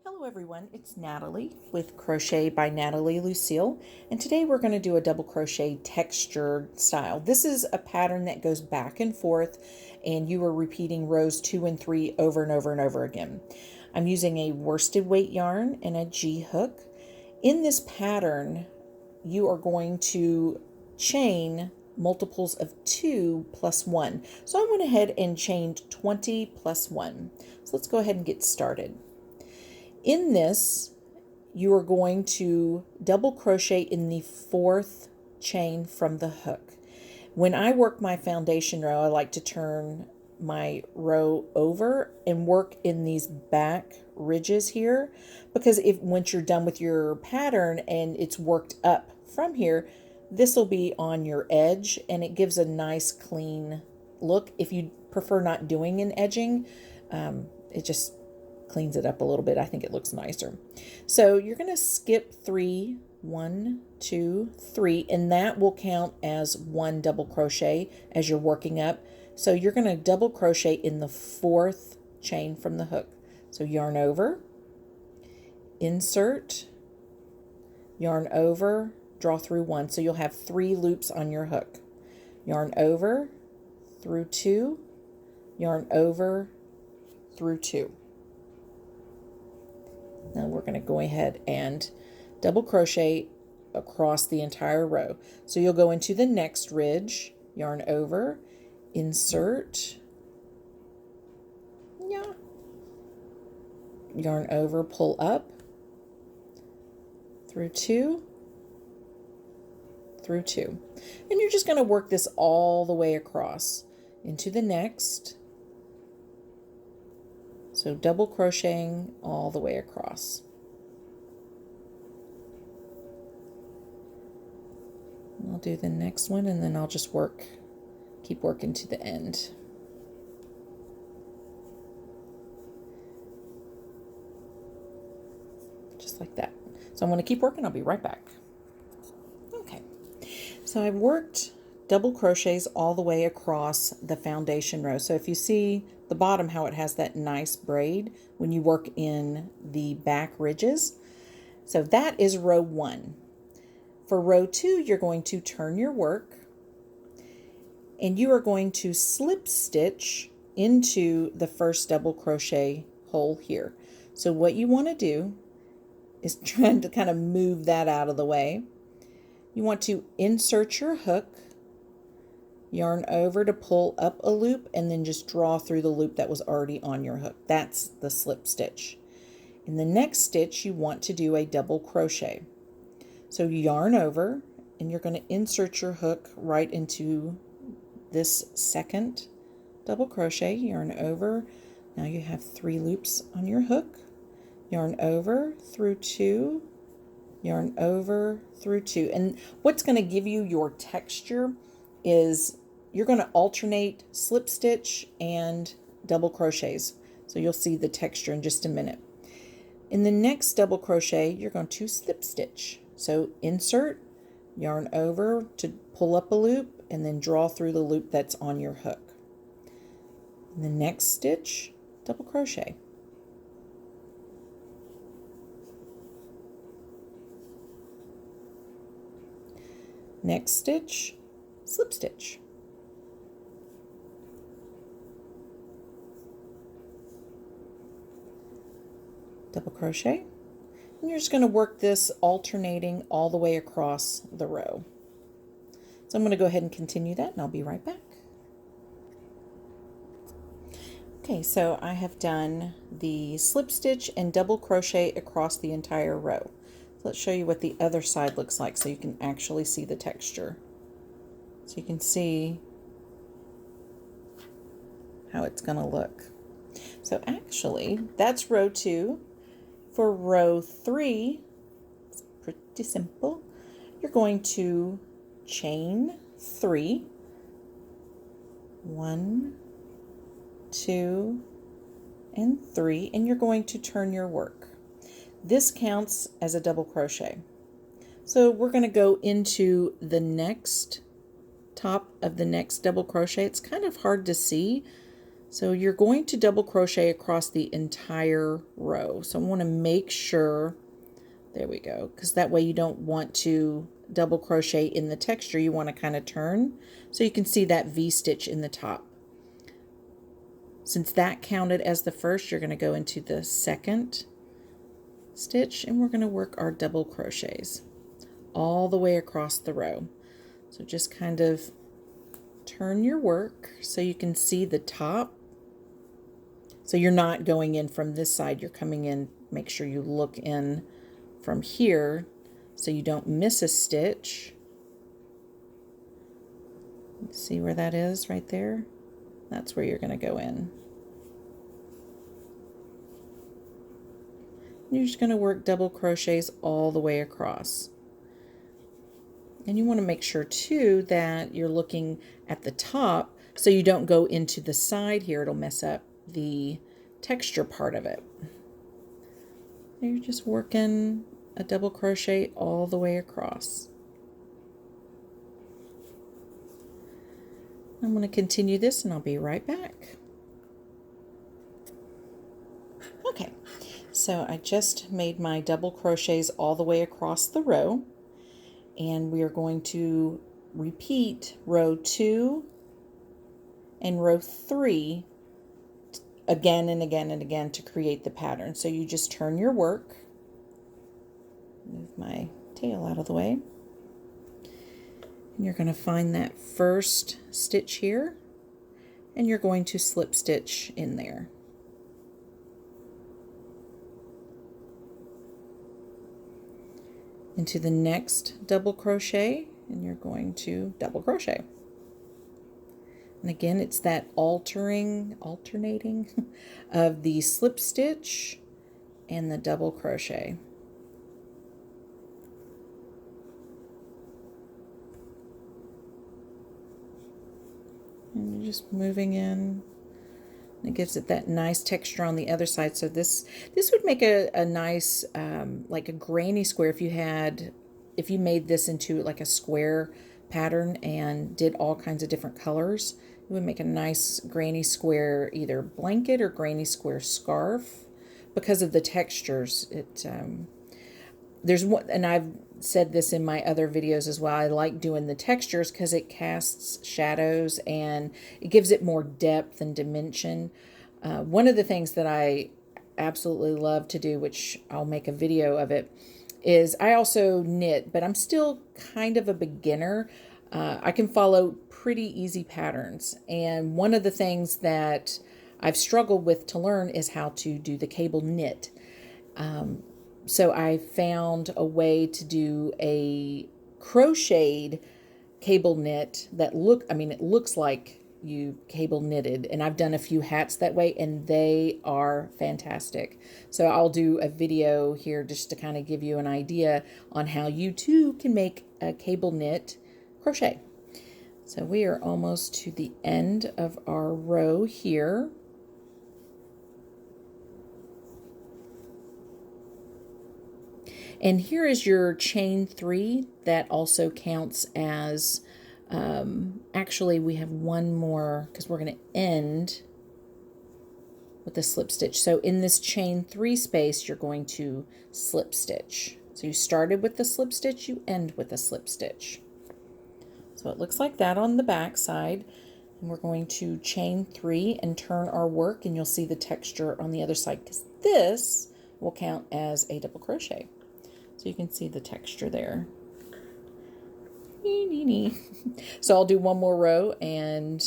Hello everyone, it's Natalie with Crochet by NatalieLucille, and today we're going to do a double crochet textured style. This is a pattern that goes back and forth, and you are repeating rows 2 and 3 over and over and over again. I'm using a worsted weight yarn and a G hook. In this pattern, you are going to chain multiples of 2 plus 1. So I went ahead and chained 20 plus 1. So let's go ahead and get started. In this, you are going to double crochet in the 4th chain from the hook. When I work my foundation row, I like to turn my row over and work in these back ridges here, because once you're done with your pattern and it's worked up from here, this will be on your edge and it gives a nice clean look. If you prefer not doing an edging, it just cleans it up a little bit. I think it looks nicer. So you're going to skip 3, 1, 2, 3, and that will count as 1 double crochet as you're working up. So you're going to double crochet in the 4th chain from the hook. So yarn over, insert, yarn over, draw through 1. So you'll have 3 loops on your hook. Yarn over, through 2, yarn over, through 2. Now we're going to go ahead and double crochet across the entire row. So you'll go into the next ridge, yarn over, insert, yarn over, pull up, through 2, through 2. And you're just going to work this all the way across into the next. So double crocheting all the way across. I'll do the next one and then I'll just keep working to the end. Just like that. So I'm going to keep working. I'll be right back. Okay. So I've worked double crochets all the way across the foundation row. So if you see the bottom, how it has that nice braid when you work in the back ridges. So that is row 1. For row 2, you're going to turn your work and you are going to slip stitch into the first double crochet hole here. So what you want to do is trying to kind of move that out of the way. You want to insert your hook, yarn over to pull up a loop, and then just draw through the loop that was already on your hook. That's the slip stitch. In the next stitch, you want to do a double crochet. So yarn over, and you're going to insert your hook right into this second double crochet, yarn over. Now you have 3 loops on your hook, yarn over, through 2, yarn over, through 2. And what's going to give you your texture is you're going to alternate slip stitch and double crochets. So you'll see the texture in just a minute. In the next double crochet, you're going to slip stitch. So insert, yarn over to pull up a loop, and then draw through the loop that's on your hook. In the next stitch, double crochet. Next stitch, slip stitch. Double crochet, and you're just going to work this alternating all the way across the row. So I'm going to go ahead and continue that, and I'll be right back. Okay, so I have done the slip stitch and double crochet across the entire row. So let's show you what the other side looks like so you can actually see the texture. So you can see how it's going to look. So actually, that's row 2. For row 3, it's pretty simple. You're going to chain 3, 1, 2, and 3, and you're going to turn your work. This counts as a double crochet. So we're going to go into the next top of the next double crochet. It's kind of hard to see, So you're going to double crochet across the entire row. So I want to make sure, there we go, because that way you don't want to double crochet in the texture. You want to kind of turn so you can see that V-stitch in the top. Since that counted as the first, you're going to go into the second stitch and we're going to work our double crochets all the way across the row. So just kind of turn your work so you can see the top. So you're not going in from this side, you're coming in, make sure you look in from here so you don't miss a stitch. See where that is right there? That's where you're going to go in. You're just going to work double crochets all the way across. And you want to make sure too that you're looking at the top so you don't go into the side here. It'll mess up the texture part of it. You're just working a double crochet all the way across. I'm going to continue this and I'll be right back. Okay, so I just made my double crochets all the way across the row, and we are going to repeat row 2 and row 3 again and again and again to create the pattern. So you just turn your work, move my tail out of the way, and you're going to find that first stitch here and you're going to slip stitch in there. Into the next double crochet and you're going to double crochet. And again, it's that alternating of the slip stitch and the double crochet. And you're just moving in. It gives it that nice texture on the other side. So this would make a nice like a granny square if you made this into like a square pattern and did all kinds of different colors. It would make a nice granny square either blanket or granny square scarf because of the textures. There's one, and I've said this in my other videos as well, I like doing the textures because it casts shadows and it gives it more depth and dimension. One of the things that I absolutely love to do, which I'll make a video of it, is I also knit, but I'm still kind of a beginner. I can follow pretty easy patterns, and one of the things that I've struggled with to learn is how to do the cable knit. So I found a way to do a crocheted cable knit that it looks like you cable knitted, and I've done a few hats that way and they are fantastic. So I'll do a video here just to kind of give you an idea on how you too can make a cable knit crochet. So we are almost to the end of our row here. And here is your chain 3 that also counts as, actually we have one more because we're going to end with a slip stitch. So in this chain 3 space, you're going to slip stitch. So you started with the slip stitch, you end with a slip stitch. So it looks like that on the back side. And we're going to chain 3 and turn our work, and you'll see the texture on the other side because this will count as a double crochet. So you can see the texture there. So I'll do one more row, and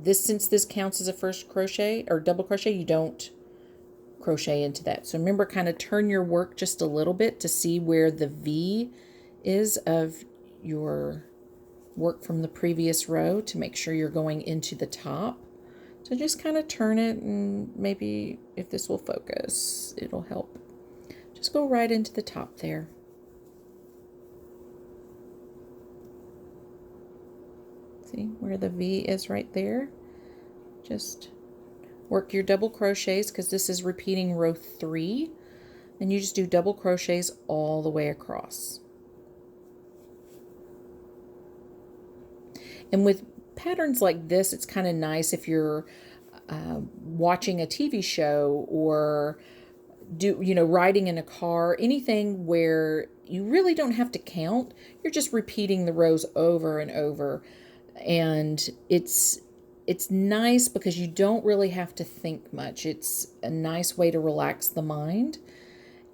since this counts as a first crochet or double crochet, you don't crochet into that. So remember, kind of turn your work just a little bit to see where the V is of your work from the previous row to make sure you're going into the top. So just kind of turn it, and maybe if this will focus, it'll help. Just go right into the top there. See where the V is right there? Just work your double crochets because this is repeating row 3, and you just do double crochets all the way across. And with patterns like this, it's kind of nice if you're watching a TV show or riding in a car, anything where you really don't have to count. You're just repeating the rows over and over. And it's nice because you don't really have to think much. It's a nice way to relax the mind.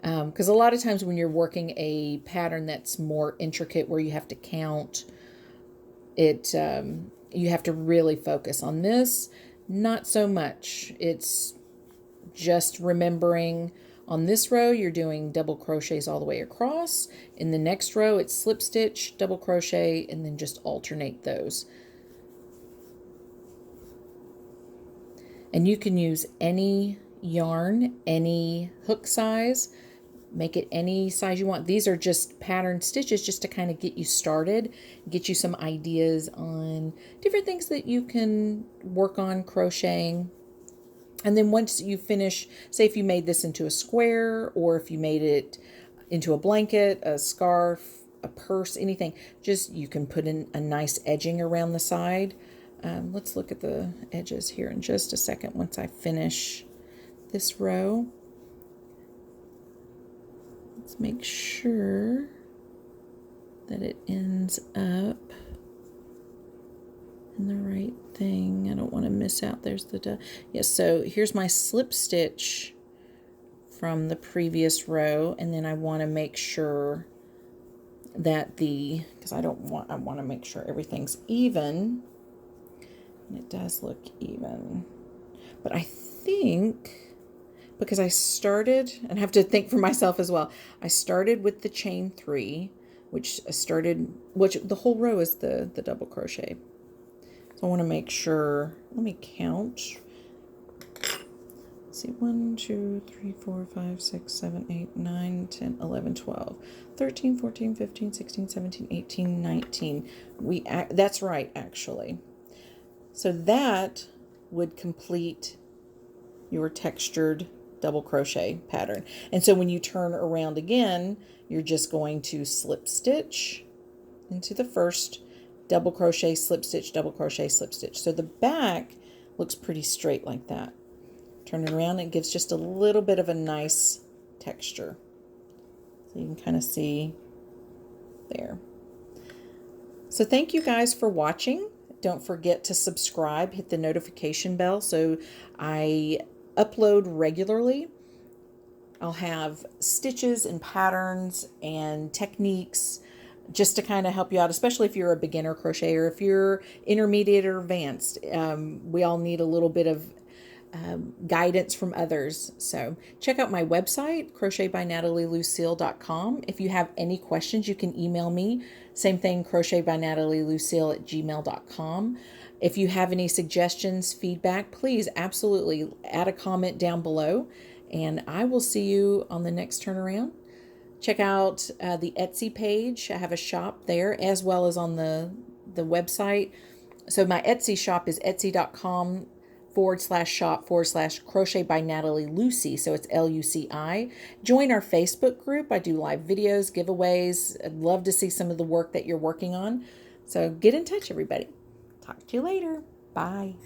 Because a lot of times when you're working a pattern that's more intricate where you have to count, you have to really focus. On this, not so much. It's just remembering on this row you're doing double crochets all the way across. In the next row it's slip stitch, double crochet, and then just alternate those. And you can use any yarn, any hook size, make it any size you want. These are just pattern stitches just to kind of get you started, get you some ideas on different things that you can work on crocheting. And then once you finish, say if you made this into a square, or if you made it into a blanket, a scarf, a purse, anything, just you can put in a nice edging around the side. Let's look at the edges here in just a second once I finish this row. Let's make sure that it ends up in the right thing. I don't want to miss out. There's the yes. So here's my slip stitch from the previous row, and then I want to make sure that because I want to make sure everything's even, and it does look even. But I think because I started, and I have to think for myself as well, I started with the chain 3, which the whole row is the double crochet. So I want to make sure, let me count. Let's see, 1, 2, 3, 4, 5, 6, 7, 8, 9, 10, 11, 12, 13, 14, 15, 16, 17, 18, 19. That's right, actually. So that would complete your textured double crochet pattern. And so when you turn around again, you're just going to slip stitch into the first, double crochet, slip stitch, double crochet, slip stitch. So the back looks pretty straight like that. Turn it around, it gives just a little bit of a nice texture. So you can kind of see there. So thank you guys for watching. Don't forget to subscribe, hit the notification bell so I upload regularly. I'll have stitches and patterns and techniques just to kind of help you out, especially if you're a beginner crocheter, if you're intermediate or advanced. We all need a little bit of guidance from others. So check out my website, crochetbynataliellucille.com. If you have any questions, you can email me. Same thing, crochetbynataliellucille@gmail.com. If you have any suggestions, feedback, please absolutely add a comment down below, and I will see you on the next turnaround. Check out the Etsy page. I have a shop there as well as on the website. So my Etsy shop is etsy.com/shop/crochet by Natalie Lucy. So it's LUCI. Join our Facebook group. I do live videos, giveaways. I'd love to see some of the work that you're working on. So get in touch, everybody. Talk to you later. Bye.